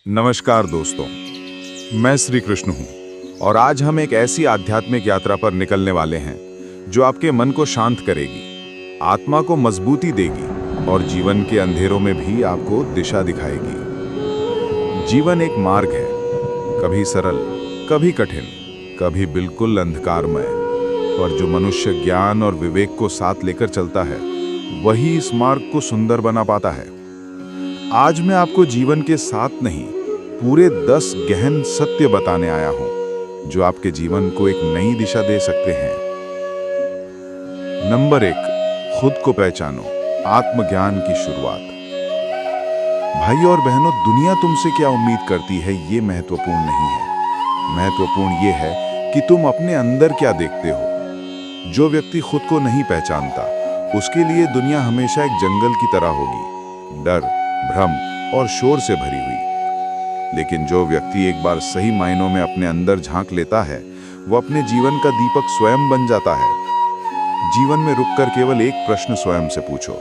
नमस्कार दोस्तों, मैं श्री कृष्ण हूँ और आज हम एक ऐसी आध्यात्मिक यात्रा पर निकलने वाले हैं जो आपके मन को शांत करेगी, आत्मा को मजबूती देगी और जीवन के अंधेरों में भी आपको दिशा दिखाएगी। जीवन एक मार्ग है, कभी सरल, कभी कठिन, कभी बिल्कुल अंधकारमय, पर जो मनुष्य ज्ञान और विवेक को साथ लेकर चलता है वही इस मार्ग को सुंदर बना पाता है। आज मैं आपको जीवन के 7 नहीं, पूरे 10 गहन सत्य बताने आया हूं जो आपके जीवन को एक नई दिशा दे सकते हैं। नंबर 1, खुद को पहचानो, आत्मज्ञान की शुरुआत। भाई और बहनों, दुनिया तुमसे क्या उम्मीद करती है ये महत्वपूर्ण नहीं है। महत्वपूर्ण ये है कि तुम अपने अंदर क्या देखते हो। जो व्यक्ति खुद को नहीं पहचानता, उसके लिए दुनिया हमेशा एक जंगल की तरह होगी, डर, भ्रम और शोर से भरी हुई। लेकिन जो व्यक्ति एक बार सही मायनों में अपने अंदर झांक लेता है, वो अपने जीवन का दीपक स्वयं बन जाता है। जीवन में रुककर केवल एक प्रश्न स्वयं से पूछो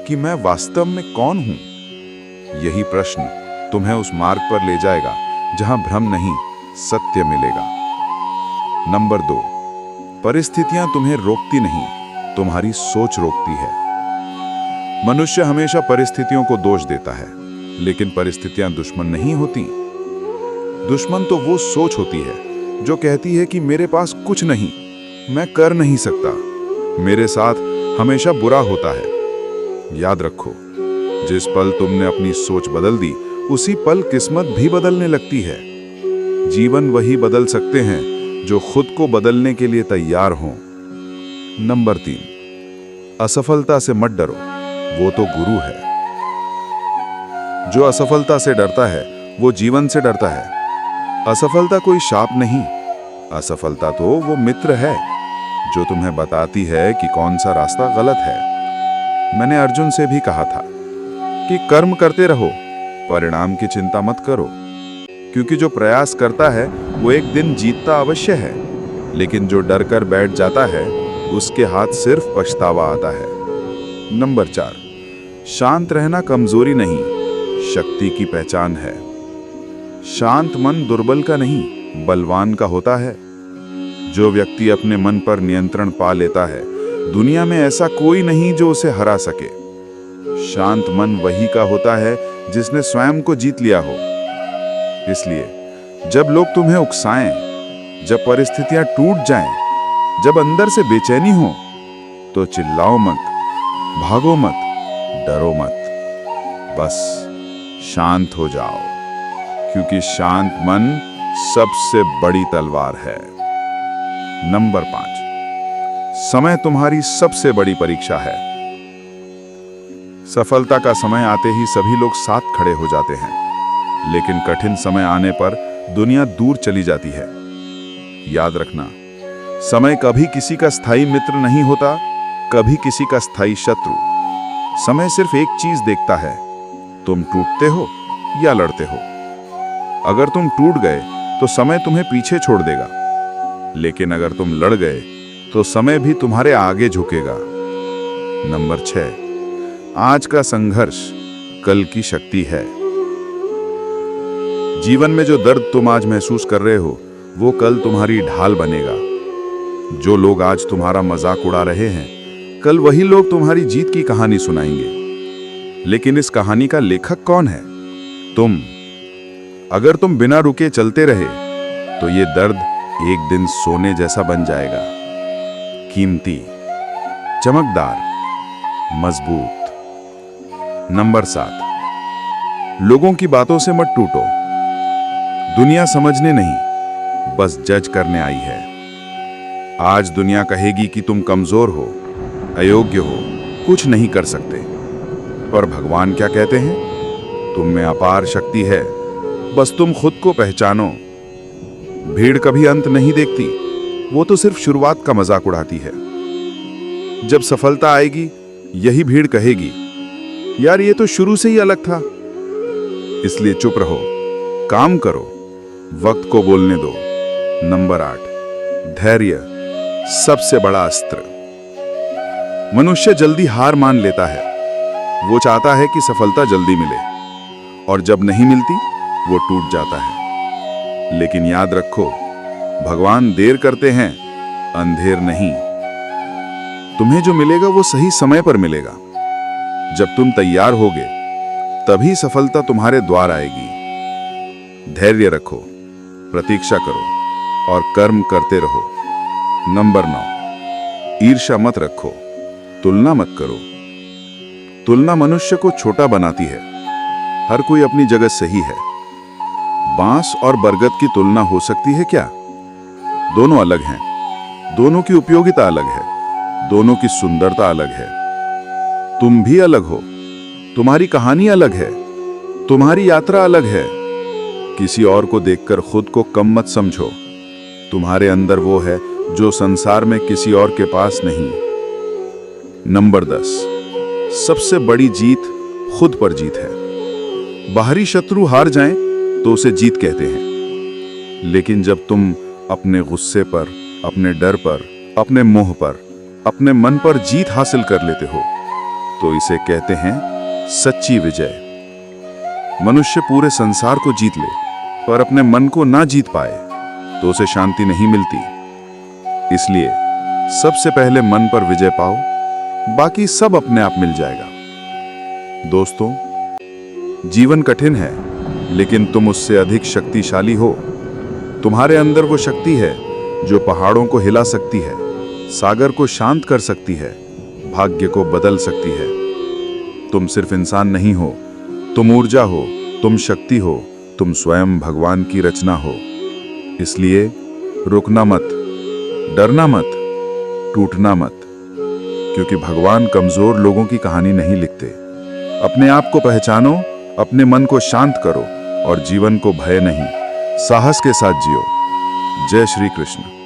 कि मैं वास्तव में कौन हूं। यही प्रश्न तुम्हें उस मार्ग पर ले जाएगा जहां भ्रम नहीं, सत्य मिलेगा। नंबर 2, परिस्थितियां तुम्हें रोकती नहीं, तुम्हारी सोच रोकती है। मनुष्य हमेशा परिस्थितियों को दोष देता है, लेकिन परिस्थितियां दुश्मन नहीं होती। दुश्मन तो वो सोच होती है जो कहती है कि मेरे पास कुछ नहीं, मैं कर नहीं सकता, मेरे साथ हमेशा बुरा होता है। याद रखो, जिस पल तुमने अपनी सोच बदल दी, उसी पल किस्मत भी बदलने लगती है। जीवन वही बदल सकते हैं जो खुद को बदलने के लिए तैयार हों। नंबर 3, असफलता से मत डरो, वो तो गुरु है। जो असफलता से डरता है वो जीवन से डरता है। असफलता कोई शाप नहीं, असफलता तो वो मित्र है जो तुम्हें बताती है कि कौन सा रास्ता गलत है। मैंने अर्जुन से भी कहा था कि कर्म करते रहो, परिणाम की चिंता मत करो, क्योंकि जो प्रयास करता है वो एक दिन जीतता अवश्य है, लेकिन जो डर कर बैठ जाता है उसके हाथ सिर्फ पछतावा आता है। नंबर 4, शांत रहना कमजोरी नहीं, शक्ति की पहचान है। शांत मन दुर्बल का नहीं, बलवान का होता है। जो व्यक्ति अपने मन पर नियंत्रण पा लेता है, दुनिया में ऐसा कोई नहीं जो उसे हरा सके। शांत मन वही का होता है जिसने स्वयं को जीत लिया हो। इसलिए जब लोग तुम्हें उकसाएं, जब परिस्थितियां टूट जाएं, जब अंदर से बेचैनी हो, तो चिल्लाओ मत, भागो मत, डरो मत, बस शांत हो जाओ, क्योंकि शांत मन सबसे बड़ी तलवार है। नंबर 5, समय तुम्हारी सबसे बड़ी परीक्षा है। सफलता का समय आते ही सभी लोग साथ खड़े हो जाते हैं, लेकिन कठिन समय आने पर दुनिया दूर चली जाती है। याद रखना, समय कभी किसी का स्थायी मित्र नहीं होता, कभी किसी का स्थायी शत्रु। समय सिर्फ एक चीज देखता है, तुम टूटते हो या लड़ते हो। अगर तुम टूट गए तो समय तुम्हें पीछे छोड़ देगा, लेकिन अगर तुम लड़ गए तो समय भी तुम्हारे आगे झुकेगा। नंबर 6, आज का संघर्ष कल की शक्ति है। जीवन में जो दर्द तुम आज महसूस कर रहे हो, वो कल तुम्हारी ढाल बनेगा। जो लोग आज तुम्हारा मजाक उड़ा रहे हैं, कल वही लोग तुम्हारी जीत की कहानी सुनाएंगे। लेकिन इस कहानी का लेखक कौन है? तुम। अगर तुम बिना रुके चलते रहे तो ये दर्द एक दिन सोने जैसा बन जाएगा, कीमती, चमकदार, मजबूत। नंबर 7, लोगों की बातों से मत टूटो। दुनिया समझने नहीं, बस जज करने आई है। आज दुनिया कहेगी कि तुम कमजोर हो, अयोग्य हो, कुछ नहीं कर सकते। पर भगवान क्या कहते हैं? तुम में अपार शक्ति है, बस तुम खुद को पहचानो। भीड़ कभी अंत नहीं देखती, वो तो सिर्फ शुरुआत का मजाक उड़ाती है। जब सफलता आएगी, यही भीड़ कहेगी, यार ये तो शुरू से ही अलग था। इसलिए चुप रहो, काम करो, वक्त को बोलने दो। नंबर 8, धैर्य सबसे बड़ा अस्त्र। मनुष्य जल्दी हार मान लेता है, वो चाहता है कि सफलता जल्दी मिले, और जब नहीं मिलती वो टूट जाता है। लेकिन याद रखो, भगवान देर करते हैं, अंधेर नहीं। तुम्हें जो मिलेगा वो सही समय पर मिलेगा। जब तुम तैयार होगे तभी सफलता तुम्हारे द्वार आएगी। धैर्य रखो, प्रतीक्षा करो और कर्म करते रहो। नंबर 9, ईर्ष्या मत रखो, तुलना मत करो। तुलना मनुष्य को छोटा बनाती है। हर कोई अपनी जगह सही है। बांस और बरगद की तुलना हो सकती है क्या? दोनों अलग हैं, दोनों की उपयोगिता अलग है, दोनों की सुंदरता अलग है। तुम भी अलग हो, तुम्हारी कहानी अलग है, तुम्हारी यात्रा अलग है। किसी और को देखकर खुद को कम मत समझो। तुम्हारे अंदर वो है जो संसार में किसी और के पास नहीं। नंबर 10, सबसे बड़ी जीत खुद पर जीत है। बाहरी शत्रु हार जाएं तो उसे जीत कहते हैं, लेकिन जब तुम अपने गुस्से पर, अपने डर पर, अपने मोह पर, अपने मन पर जीत हासिल कर लेते हो तो इसे कहते हैं सच्ची विजय। मनुष्य पूरे संसार को जीत ले पर अपने मन को ना जीत पाए तो उसे शांति नहीं मिलती। इसलिए सबसे पहले मन पर विजय पाओ, बाकी सब अपने आप मिल जाएगा। दोस्तों, जीवन कठिन है लेकिन तुम उससे अधिक शक्तिशाली हो। तुम्हारे अंदर वो शक्ति है जो पहाड़ों को हिला सकती है, सागर को शांत कर सकती है, भाग्य को बदल सकती है। तुम सिर्फ इंसान नहीं हो, तुम ऊर्जा हो, तुम शक्ति हो, तुम स्वयं भगवान की रचना हो। इसलिए रुकना मत, डरना मत, टूटना मत, क्योंकि भगवान कमजोर लोगों की कहानी नहीं लिखते। अपने आप को पहचानो, अपने मन को शांत करो और जीवन को भय नहीं, साहस के साथ जियो। जय श्री कृष्ण।